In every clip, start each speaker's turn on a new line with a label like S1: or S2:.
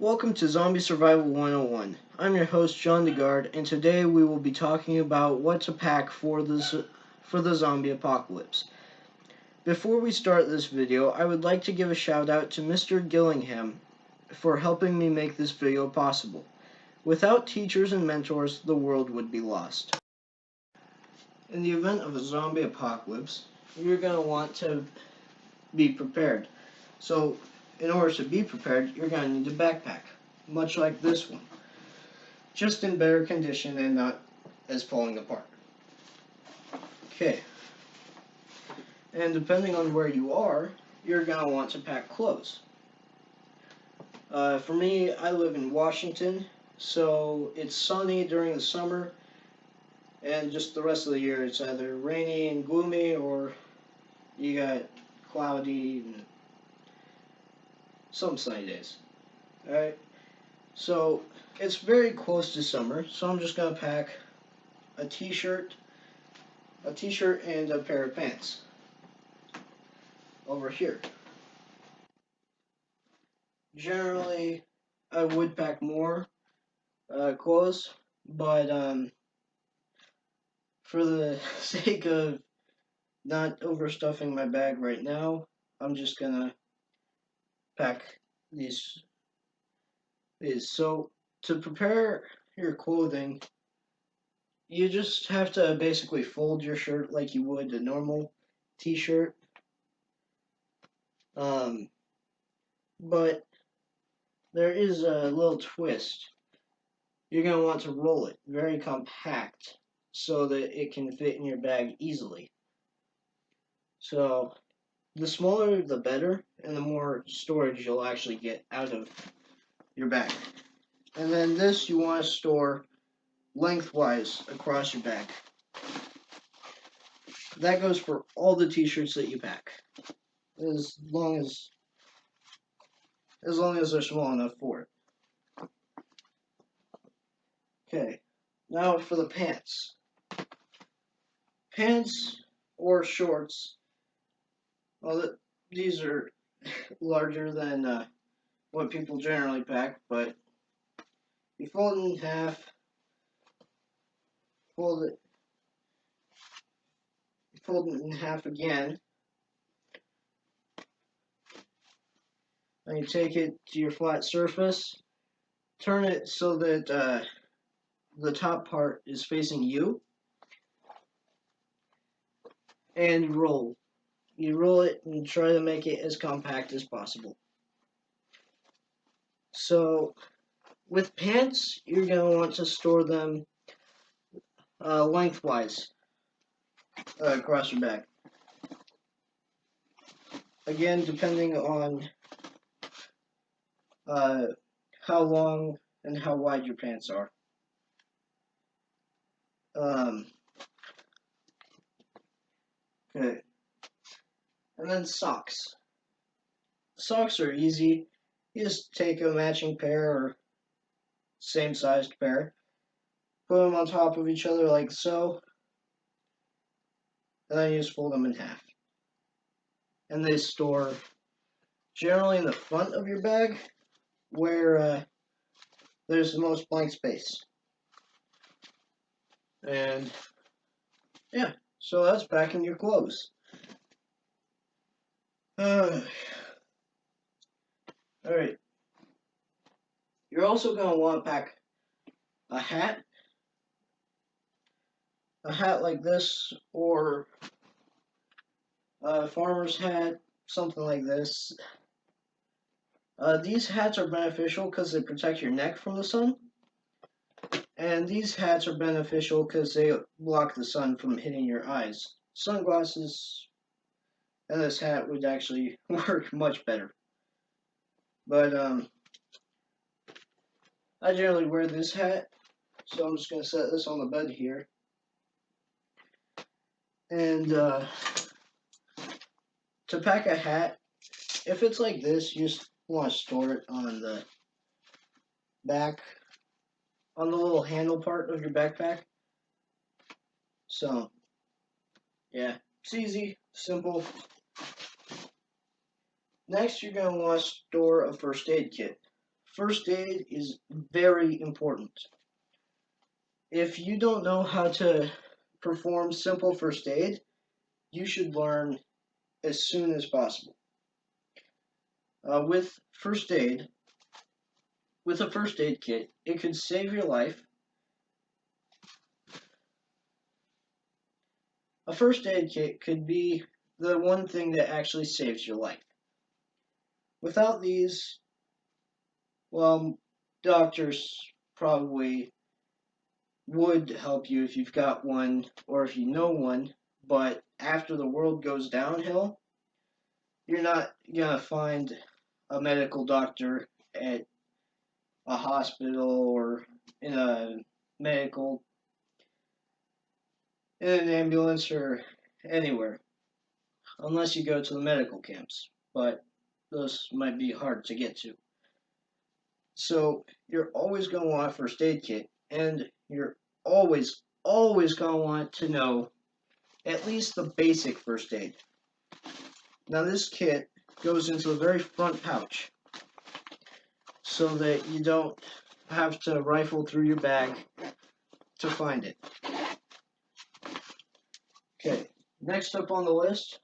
S1: Welcome to Zombie Survival 101. I'm your host John DeGard, and today we will be talking about what to pack for the zombie apocalypse. Before we start this video, I would like to give a shout out to Mr. Gillingham for helping me make this video possible. Without teachers and mentors, the world would be lost. In the event of a zombie apocalypse, you're going to want to be prepared. So, in order to be prepared, you're going to need a backpack, much like this one, just in better condition and not as falling apart. Okay. And depending on where you are, you're going to want to pack clothes. For me, I live in Washington, so it's sunny during the summer, and just the rest of the year it's either rainy and gloomy, or you got cloudy and some sunny days. Alright, so it's very close to summer, so I'm just going to pack a t-shirt and a pair of pants over here. Generally, I would pack more clothes, but for the sake of not overstuffing my bag right now, I'm just gonna pack these. So to prepare your clothing, you just have to basically fold your shirt like you would a normal t-shirt. But there is a little twist. You're going to want to roll it very compact so that it can fit in your bag easily. So the smaller the better, and the more storage you'll actually get out of your bag. And then this you want to store lengthwise across your bag. That goes for all the t-shirts that you pack, as long as they're small enough for it. Okay, now for the pants. Pants or shorts, well, these are larger than what people generally pack, but you fold it in half, fold it in half again, and you take it to your flat surface, turn it so that the top part is facing you, and roll. You roll it and try to make it as compact as possible. So, with pants, you're going to want to store them lengthwise across your back. Again, depending on how long and how wide your pants are. Okay. And then socks. Socks are easy. You just take a matching pair or same sized pair, put them on top of each other like so, and then you just fold them in half. And they store generally in the front of your bag, where there's the most blank space. And yeah, so that's packing your clothes. Alright. You're also going to want to pack a hat like this, or a farmer's hat, something like this. These hats are beneficial because they protect your neck from the sun. And these hats are beneficial because they block the sun from hitting your eyes. Sunglasses and this hat would actually work much better. But I generally wear this hat, so I'm just going to set this on the bed here. And to pack a hat, if it's like this, you just want to store it on the back, on the little handle part of your backpack. So, yeah, it's easy, simple. Next, you're going to want to store a first aid kit. first aid is very important. If you don't know how to perform simple first aid, you should learn as soon as possible. With first aid, with a first aid kit, it could save your life. A first aid kit could be the one thing that actually saves your life. Without these, well, doctors probably would help you if you've got one or if you know one, but after the world goes downhill, you're not gonna find a medical doctor at a hospital or in a medical in an ambulance or anywhere unless you go to the medical camps, but those might be hard to get to. So you're always going to want a first aid kit, and you're always going to want to know at least the basic first aid. Now this kit goes into the very front pouch so that you don't have to rifle through your bag to find it. Okay, next up on the list,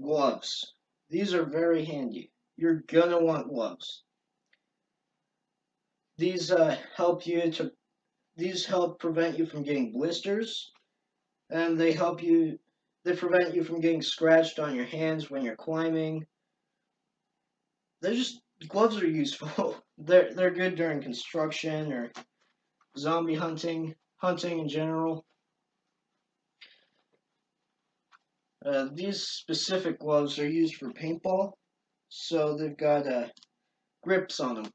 S1: gloves. These are very handy. You're gonna want gloves. These help prevent you from getting blisters, and they prevent you from getting scratched on your hands when you're climbing. They're just gloves are useful. They're good during construction or zombie hunting in general. These specific gloves are used for paintball, so they've got grips on them.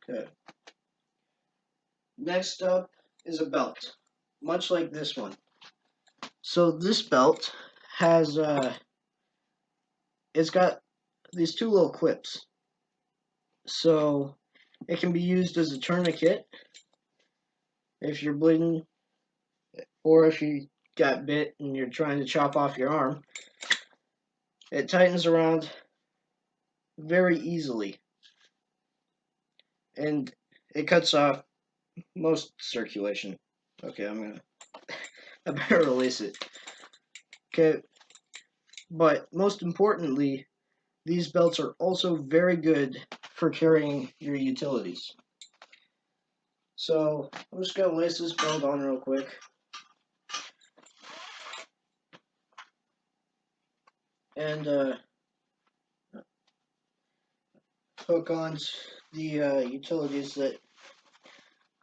S1: Okay. Next up is a belt, much like this one. So this belt has it's got these two little clips. So it can be used as a tourniquet if you're bleeding or if you got bit and you're trying to chop off your arm. It tightens around very easily and it cuts off most circulation. Okay, I better release it. Okay, but most importantly, these belts are also very good for carrying your utilities. So I'm just gonna lace this belt on real quick. And hook on the utilities that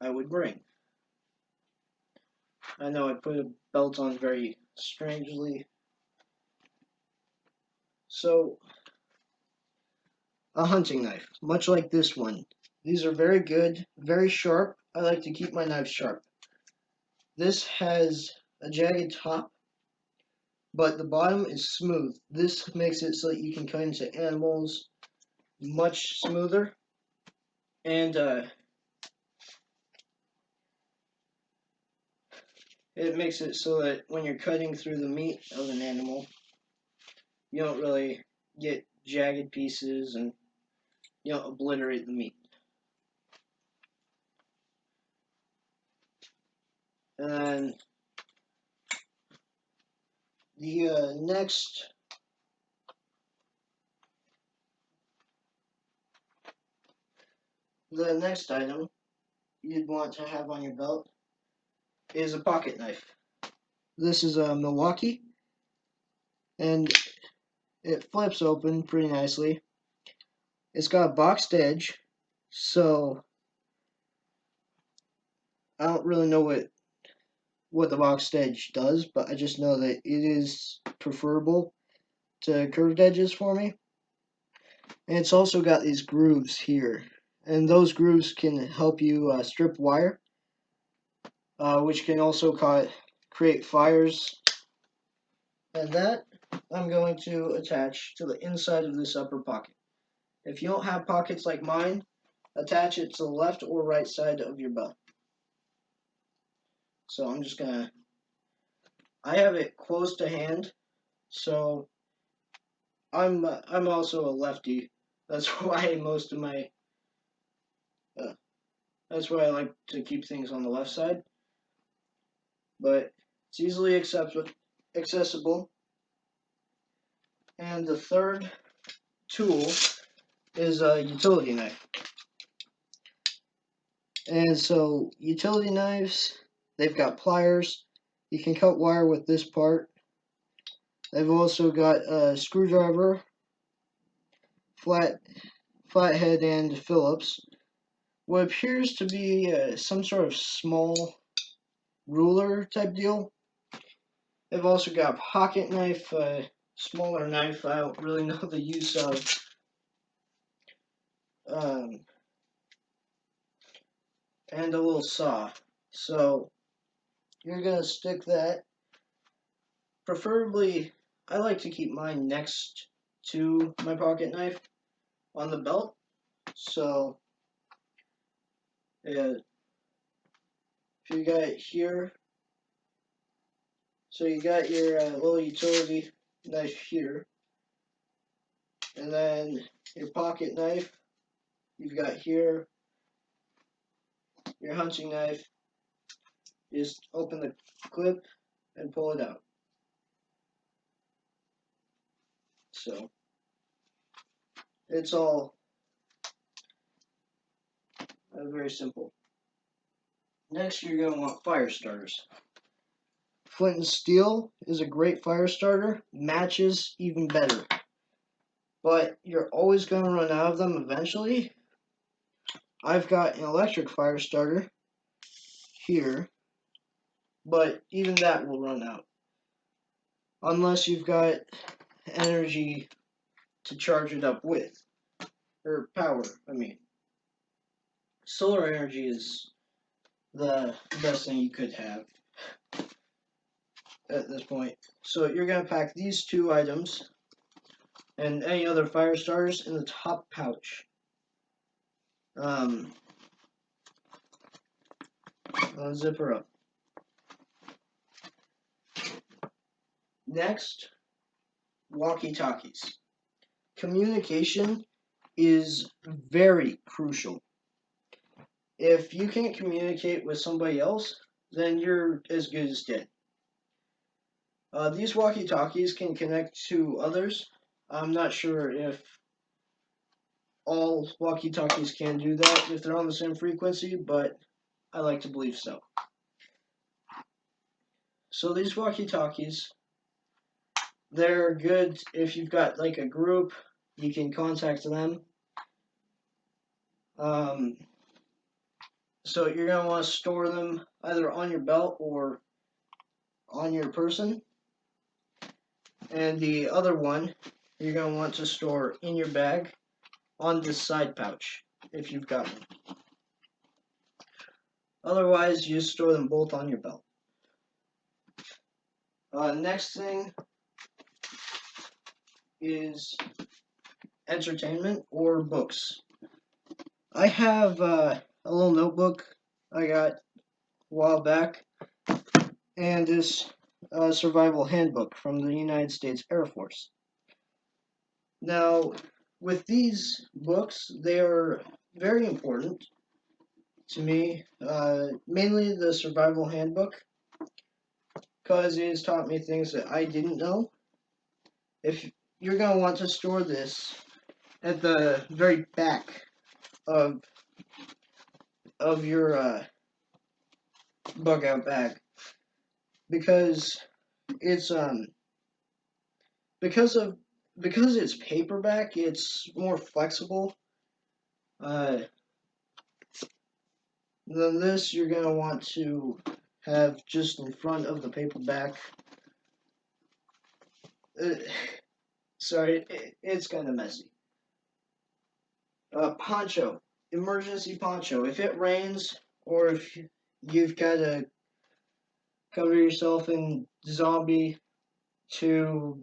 S1: I would bring. I know I put a belt on very strangely. So, a hunting knife, much like this one. These are very good, very sharp. I like to keep my knives sharp. This has a jagged top, but the bottom is smooth. This makes it so that you can cut into animals much smoother. And it makes it so that when you're cutting through the meat of an animal, you don't really get jagged pieces and you don't obliterate the meat. And then the next item you'd want to have on your belt is a pocket knife. This is a Milwaukee, and it flips open pretty nicely. It's got a boxed edge, so I don't really know what the boxed edge does, but I just know that it is preferable to curved edges for me. And it's also got these grooves here, and those grooves can help you strip wire, which can also create fires. And that I'm going to attach to the inside of this upper pocket. If you don't have pockets like mine, attach it to the left or right side of your belt. So I'm just gonna, I have it close to hand, so I'm also a lefty, That's why most of my that's why I like to keep things on the left side. But it's easily accessible. And the third tool is a utility knife. And so utility knives, they've got pliers. You can cut wire with this part. They've also got a screwdriver, flathead, and Phillips. What appears to be some sort of small ruler type deal. They've also got a pocket knife, a smaller knife I don't really know the use of. Um, and a little saw. So you're going to stick that. Preferably, I like to keep mine next to my pocket knife on the belt. So if you got it here, so you got your little utility knife here, and then your pocket knife you've got here, your hunting knife, just open the clip and pull it out. So it's all very simple. Next, you're going to want fire starters. Flint and steel is a great fire starter. Matches even better. But you're always going to run out of them eventually. I've got an electric fire starter here, but even that will run out. Unless you've got energy to charge it up with. Or power, I mean. Solar energy is the best thing you could have at this point. So you're going to pack these two items and any other fire starters in the top pouch. I'll zip her up. Next, walkie-talkies. Communication is very crucial. If you can't communicate with somebody else, then you're as good as dead. These walkie-talkies can connect to others. I'm not sure if all walkie-talkies can do that if they're on the same frequency, but I like to believe so. So these walkie-talkies, they're good if you've got like a group, you can contact them. So you're going to want to store them either on your belt or on your person. And the other one, you're going to want to store in your bag on this side pouch, if you've got one. Otherwise, you just store them both on your belt. Next thing is entertainment or books. I have a little notebook I got a while back, and this survival handbook from the United States Air Force. Now, with these books, they are very important to me, mainly the survival handbook, because it has taught me things that I didn't know. If you're going to want to store this at the very back of your bug out bag, because it's because it's paperback, it's more flexible. Than this, you're going to want to have just in front of the paperback. Sorry, it's kind of messy. Poncho, emergency poncho. If it rains or if you've got to cover yourself in zombie to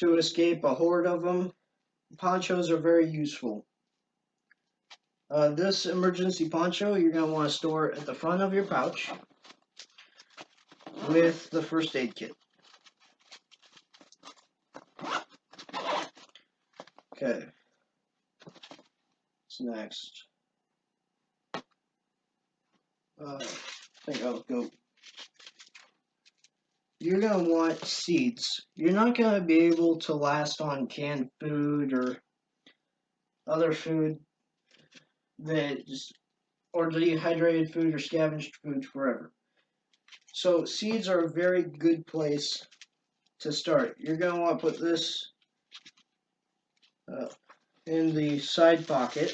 S1: escape a horde of them, ponchos are very useful. This emergency poncho you're going to want to store at the front of your pouch with the first aid kit. Okay. What's next? I think I'll go. You're going to want seeds. You're not going to be able to last on canned food or other food that just, or dehydrated food or scavenged food forever. So seeds are a very good place to start. You're going to want to put this in the side pocket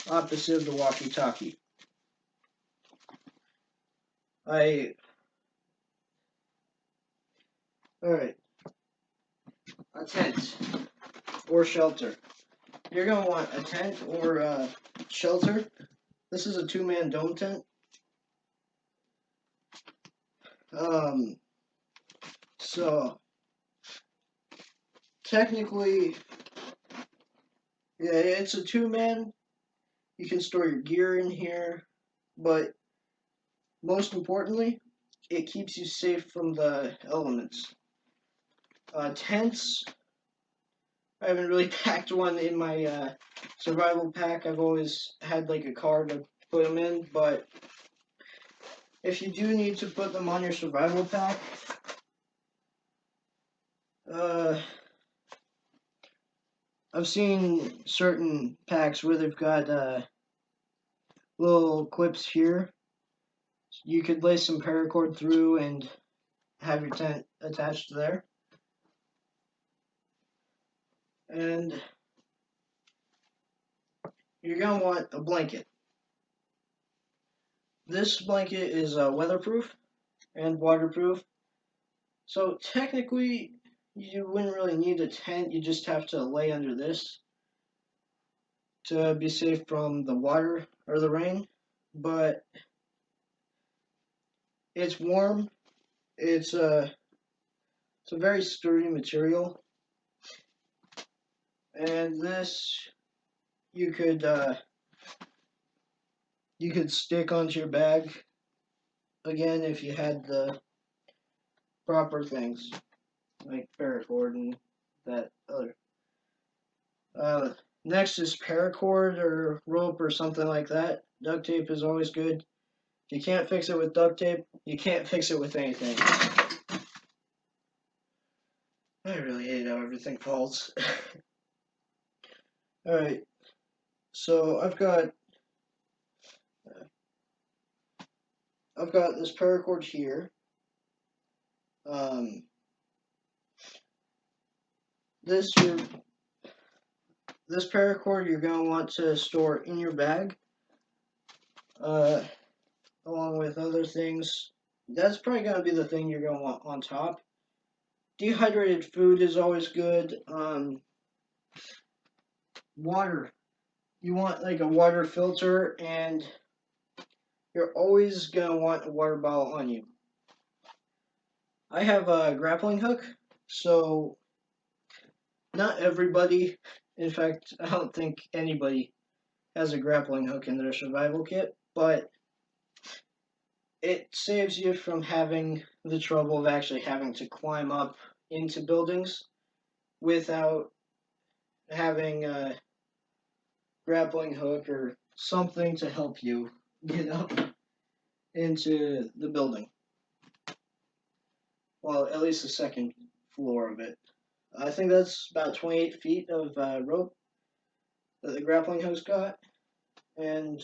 S1: opposite of the walkie-talkie. Alright, a tent or shelter. You're going to want a tent or a shelter. This is a 2-man dome tent. So technically, yeah, it's a 2-man. You can store your gear in here, but most importantly, it keeps you safe from the elements. Tents, I haven't really packed one in my survival pack. I've always had like a car to put them in, but if you do need to put them on your survival pack, I've seen certain packs where they've got little clips here. You could lay some paracord through and have your tent attached there. And you're going to want a blanket. This blanket is weatherproof and waterproof. So technically, you wouldn't really need a tent. You just have to lay under this to be safe from the water or the rain. But it's warm. It's a very sturdy material. And this you could stick onto your bag again if you had the proper things like paracord and that other. Next is paracord or rope or something like that. Duct tape is always good. If you can't fix it with duct tape, you can't fix it with anything. I really hate how everything falls. Alright, so I've got this paracord here. This paracord you're going to want to store in your bag, along with other things. That's probably going to be the thing you're going to want on top. Dehydrated food is always good. Water. You want like a water filter, and you're always going to want a water bottle on you. I have a grappling hook, so not everybody, in fact, I don't think anybody has a grappling hook in their survival kit, but it saves you from having the trouble of actually having to climb up into buildings without having a grappling hook or something to help you get up into the building. Well, at least the second floor of it. I think that's about 28 feet of rope that the grappling hook's got. And